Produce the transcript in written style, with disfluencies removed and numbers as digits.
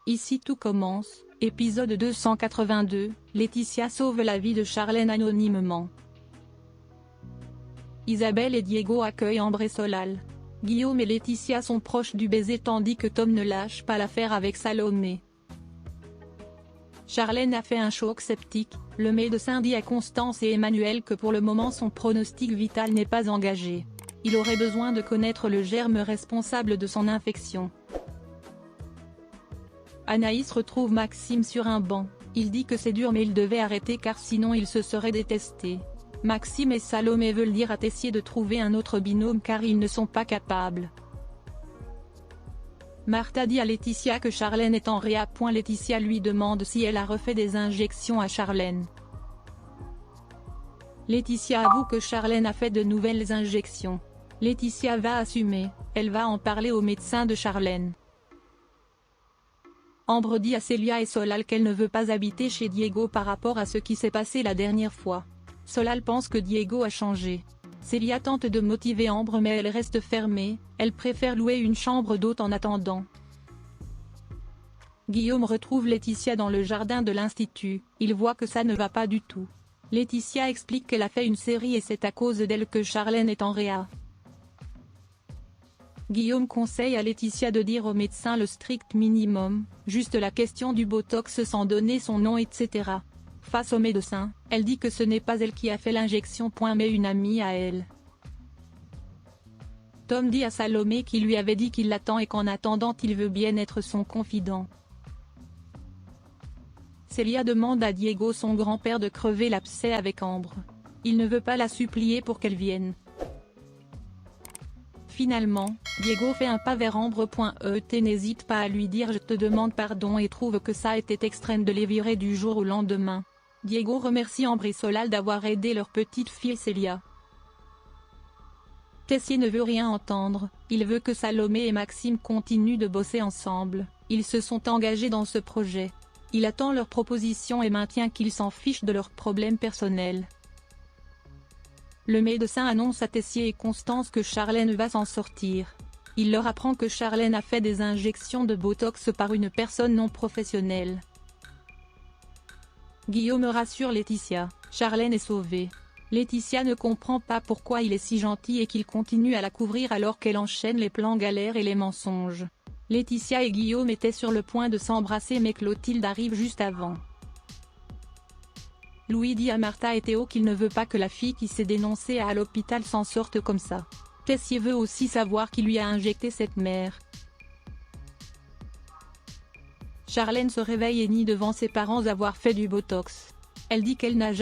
Ici tout commence, épisode 282, Laetitia sauve la vie de Charlène anonymement. Isabelle et Diego accueillent Ambre et Solal. Guillaume et Laetitia sont proches du baiser tandis que Tom ne lâche pas l'affaire avec Salomé. Charlène a fait un choc septique, le médecin dit à Constance et Emmanuel que pour le moment son pronostic vital n'est pas engagé. Il aurait besoin de connaître le germe responsable de son infection. Anaïs retrouve Maxime sur un banc, il dit que c'est dur mais il devait arrêter car sinon il se serait détesté. Maxime et Salomé veulent dire à Tessier de trouver un autre binôme car ils ne sont pas capables. Martha dit à Laetitia que Charlène est en réa. Laetitia lui demande si elle a refait des injections à Charlène. Laetitia avoue que Charlène a fait de nouvelles injections. Laetitia va assumer, elle va en parler au médecin de Charlène. Ambre dit à Célia et Solal qu'elle ne veut pas habiter chez Diego par rapport à ce qui s'est passé la dernière fois. Solal pense que Diego a changé. Célia tente de motiver Ambre mais elle reste fermée, elle préfère louer une chambre d'hôte en attendant. Guillaume retrouve Laetitia dans le jardin de l'institut, il voit que ça ne va pas du tout. Laetitia explique qu'elle a fait une série et c'est à cause d'elle que Charlène est en réa. Guillaume conseille à Laetitia de dire au médecin le strict minimum, juste la question du botox sans donner son nom etc. Face au médecin, elle dit que ce n'est pas elle qui a fait l'injection mais une amie à elle. Tom dit à Salomé qu'il lui avait dit qu'il l'attend et qu'en attendant il veut bien être son confident. Célia demande à Diego son grand-père de crever l'abcès avec Ambre. Il ne veut pas la supplier pour qu'elle vienne. Finalement, Diego fait un pas vers Ambre. N'hésite pas à lui dire je te demande pardon et trouve que ça était extrême de les virer du jour au lendemain. Diego remercie Ambre et Solal d'avoir aidé leur petite fille Célia. Tessier ne veut rien entendre, il veut que Salomé et Maxime continuent de bosser ensemble, ils se sont engagés dans ce projet. Il attend leurs propositions et maintient qu'ils s'en fichent de leurs problèmes personnels. Le médecin annonce à Tessier et Constance que Charlène va s'en sortir. Il leur apprend que Charlène a fait des injections de botox par une personne non professionnelle. Guillaume rassure Laetitia, Charlène est sauvée. Laetitia ne comprend pas pourquoi il est si gentil et qu'il continue à la couvrir alors qu'elle enchaîne les plans galères et les mensonges. Laetitia et Guillaume étaient sur le point de s'embrasser mais Clotilde arrive juste avant. Louis dit à Martha et Théo qu'il ne veut pas que la fille qui s'est dénoncée à l'hôpital s'en sorte comme ça. Tessier veut aussi savoir qui lui a injecté cette mère. Charlène se réveille et nie devant ses parents avoir fait du botox. Elle dit qu'elle n'a jamais